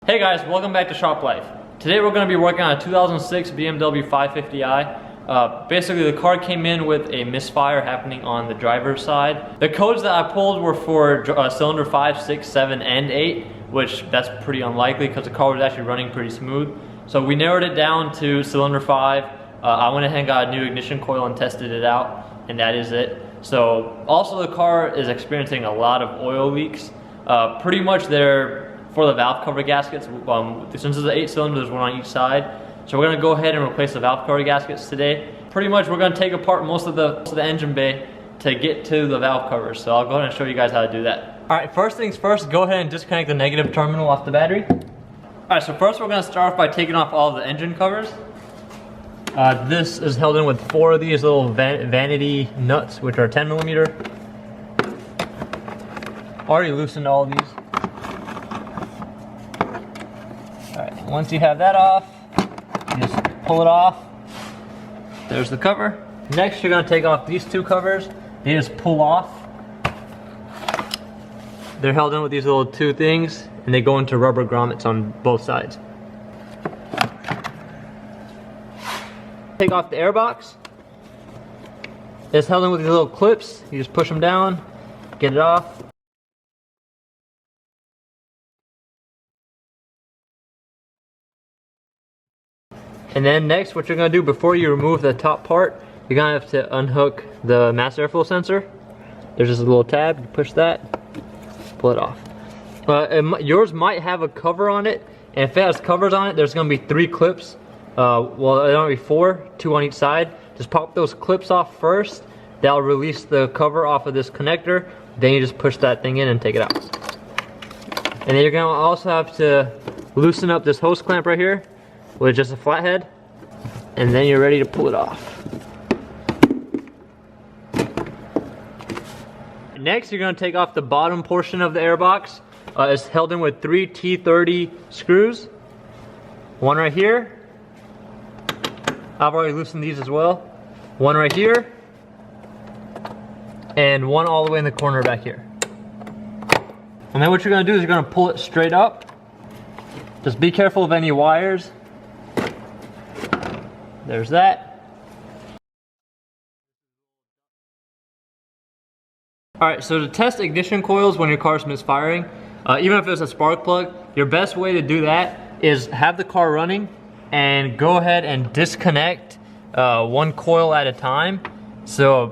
Hey guys, welcome back to Shop Life. Today we're going to be working on a 2006 BMW 550i. Basically the car came in with a misfire happening on the driver's side. The codes that I pulled were for cylinder 5, 6, 7, and 8, which that's pretty unlikely because the car was actually running pretty smooth. So we narrowed it down to cylinder 5. I went ahead and got a new ignition coil and tested it out, and that is it. So also the car is experiencing a lot of oil leaks. Pretty much they're for the valve cover gaskets. Since it's an 8-cylinder, there's one on each side. So we're gonna go ahead and replace the valve cover gaskets today. Pretty much we're gonna take apart most of the engine bay to get to the valve covers. So I'll go ahead and show you guys how to do that. All right, first things first, go ahead and disconnect the negative terminal off the battery. All right, so first we're gonna start off by taking off all of the engine covers. This is held in with 4 of these little vanity nuts, which are 10 millimeter. Already loosened all of these. Alright, once you have that off, you just pull it off. There's the cover. Next, you're going to take off these 2 covers. They just pull off. They're held in with these little 2 things, and they go into rubber grommets on both sides. Take off the airbox. It's held in with these little clips. You just push them down, get it off. And then next, what you're gonna do before you remove the top part, you're gonna have to unhook the mass airflow sensor. There's just a little tab, you push that, pull it off. Yours might have a cover on it, and if it has covers on it, there's gonna be 3 clips. Well, there's gonna be 4, 2 on each side. Just pop those clips off first. That'll release the cover off of this connector. Then you just push that thing in and take it out. And then you're gonna also have to loosen up this hose clamp right here with just a flathead, and then you're ready to pull it off. Next, you're going to take off the bottom portion of the airbox. It's held in with 3 T30 screws. One right here. I've already loosened these as well. One right here. And one all the way in the corner back here. And then what you're going to do is you're going to pull it straight up. Just be careful of any wires. There's that. Alright, so to test ignition coils when your car's misfiring, even if it's a spark plug, your best way to do that is have the car running and go ahead and disconnect 1 coil at a time. So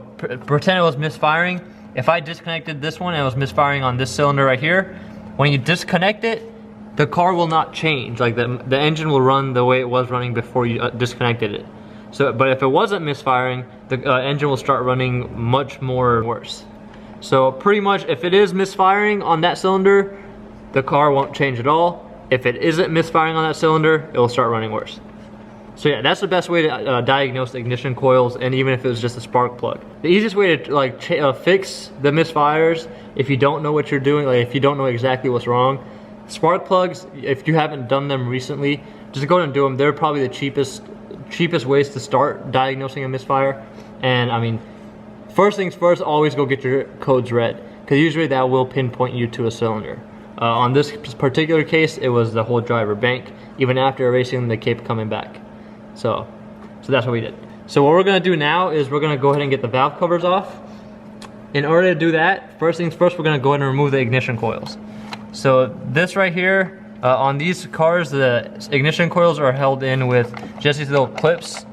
pretend it was misfiring. If I disconnected this one and it was misfiring on this cylinder right here, when you disconnect it, the car will not change. Like the engine will run the way it was running before you disconnected it. So, but if it wasn't misfiring, the engine will start running much more worse. So pretty much, if it is misfiring on that cylinder, the car won't change at all. If it isn't misfiring on that cylinder, it will start running worse. So yeah, that's the best way to diagnose ignition coils, and even if it was just a spark plug. The easiest way to fix the misfires, if you don't know what you're doing, like if you don't know exactly what's wrong, spark plugs, if you haven't done them recently, just go ahead and do them. They're probably the cheapest ways to start diagnosing a misfire. And I mean, first things first, always go get your codes read, because usually that will pinpoint you to a cylinder. On this particular case, it was the whole driver bank. Even after erasing, they kept coming back. So that's what we did. So what we're gonna do now is we're gonna go ahead and get the valve covers off. In order to do that, first things first, we're gonna go ahead and remove the ignition coils. So this right here, on these cars, the ignition coils are held in with just these little clips.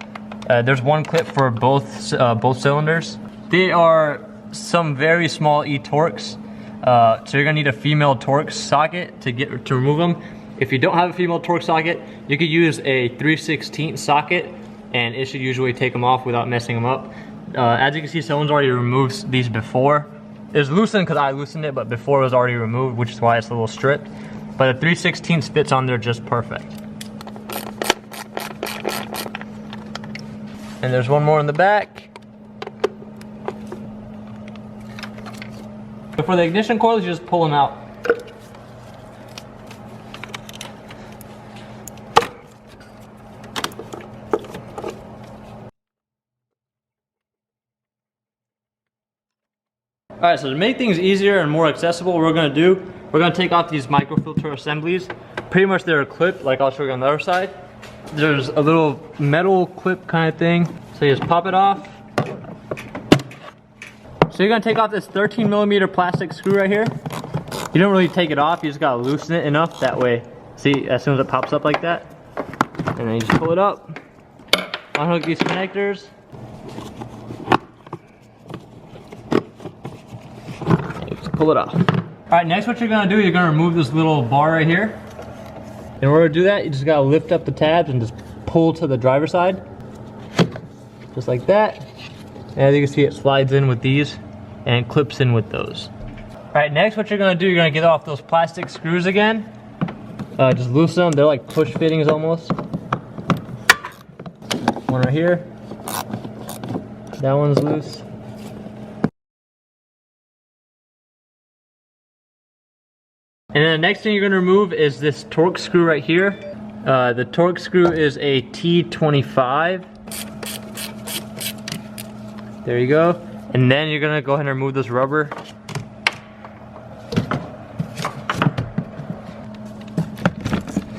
There's 1 clip for both cylinders. They are some very small e-torques. So you're gonna need a female Torx socket to remove them. If you don't have a female Torx socket, you could use a 3/16 socket, and it should usually take them off without messing them up. As you can see, someone's already removed these before. It's loosened because I loosened it, but before it was already removed, which is why it's a little stripped. But a 3/16 fits on there just perfect. And there's one more in the back. So for the ignition coils, you just pull them out. Alright, so to make things easier and more accessible, what we're going to do, we're gonna take off these microfilter assemblies. Pretty much they're a clip, like I'll show you on the other side. There's a little metal clip kind of thing. So you just pop it off. So you're gonna take off this 13mm plastic screw right here. You don't really take it off, you just gotta loosen it enough, that way, see, as soon as it pops up like that, and then you just pull it up, unhook these connectors, and you just pull it off. Alright, next what you're gonna do, you're gonna remove this little bar right here. In order to do that, you just gotta lift up the tabs and just pull to the driver's side, just like that. And as you can see, it slides in with these and clips in with those. Alright, next what you're gonna do, you're gonna get off those plastic screws again. Just loosen them, they're like push fittings almost. One right here. That one's loose. And then the next thing you're gonna remove is this torque screw right here. The torque screw is a T25. There you go. And then you're gonna go ahead and remove this rubber.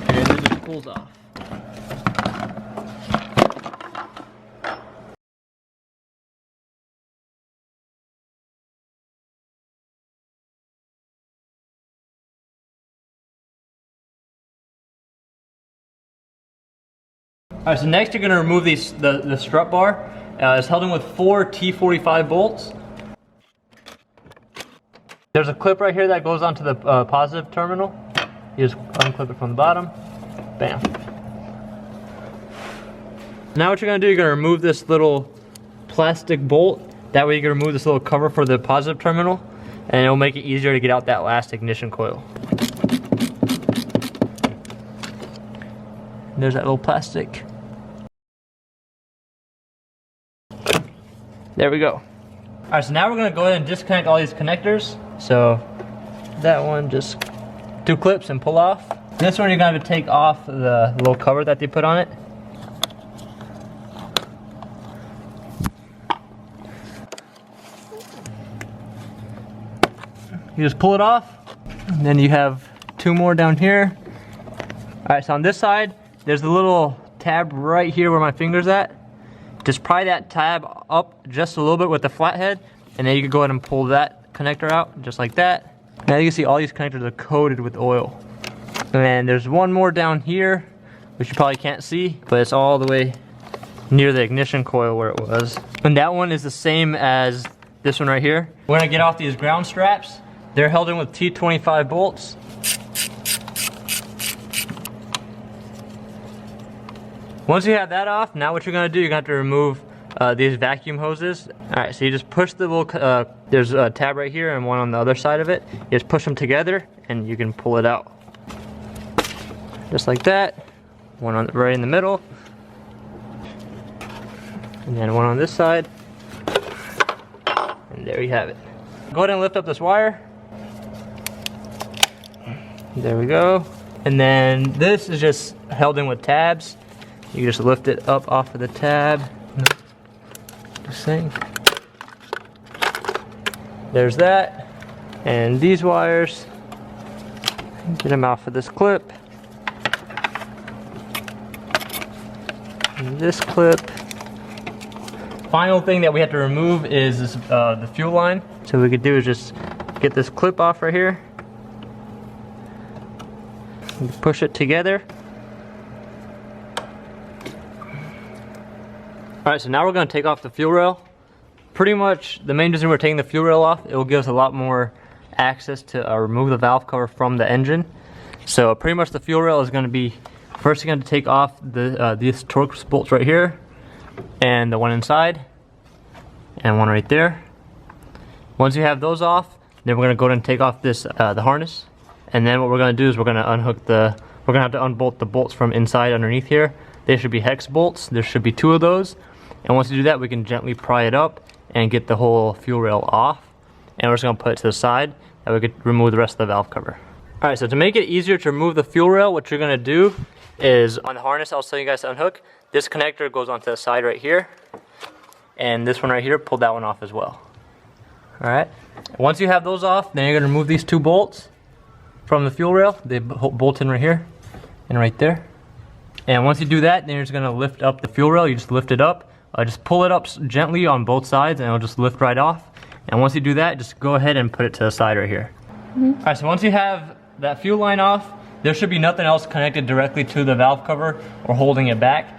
And then it just pulls off. Alright, so next you're gonna remove these the strut bar. It's held in with 4 T45 bolts. There's a clip right here that goes onto the positive terminal. You just unclip it from the bottom. Bam. Now what you're gonna do, you're gonna remove this little plastic bolt. That way you can remove this little cover for the positive terminal, and it'll make it easier to get out that last ignition coil. There's that little plastic. There we go. Alright, so now we're gonna go ahead and disconnect all these connectors. So that one, just 2 clips and pull off. This one you're gonna have to take off the little cover that they put on it. You just pull it off, and then you have 2 more down here. Alright, so on this side, there's a little tab right here where my finger's at. Just pry that tab up just a little bit with the flathead, and then you can go ahead and pull that connector out, just like that. Now you can see all these connectors are coated with oil. And then there's one more down here, which you probably can't see, but it's all the way near the ignition coil where it was. And that one is the same as this one right here. We're gonna get off these ground straps. They're held in with T25 bolts. Once you have that off, now what you're gonna do, you're gonna have to remove these vacuum hoses. Alright, so you just push the little, there's a tab right here and one on the other side of it. You just push them together and you can pull it out. Just like that. One on right in the middle. And then one on this side. And there you have it. Go ahead and lift up this wire. There we go. And then this is just held in with tabs. You just lift it up off of the tab. This thing. There's that. And these wires, get them off of this clip. And this clip. Final thing that we have to remove is this, the fuel line. So what we could do is just get this clip off right here. Push it together. Alright, so now we're going to take off the fuel rail. Pretty much the main reason we're taking the fuel rail off, it will give us a lot more access to remove the valve cover from the engine. So pretty much the fuel rail is going to be, first you're going to take off these torque bolts right here, and the one inside, and one right there. Once you have those off, then we're going to go ahead and take off this the harness. And then what we're going to do is we're going to unhook we're going to have to unbolt the bolts from inside underneath here. They should be hex bolts. There should be 2 of those. And once you do that, we can gently pry it up and get the whole fuel rail off. And we're just going to put it to the side, and we could remove the rest of the valve cover. Alright, so to make it easier to remove the fuel rail, what you're going to do is on the harness, I'll tell you guys to unhook. This connector goes onto the side right here. And this one right here, pull that one off as well. Alright, once you have those off, then you're going to remove these 2 bolts. from the fuel rail. They bolt in right here and right there. And once you do that, then you're just gonna lift up the fuel rail. You just lift it up. Just pull it up gently on both sides and it'll just lift right off. And once you do that, just go ahead and put it to the side right here. All right, so once you have that fuel line off, there should be nothing else connected directly to the valve cover or holding it back.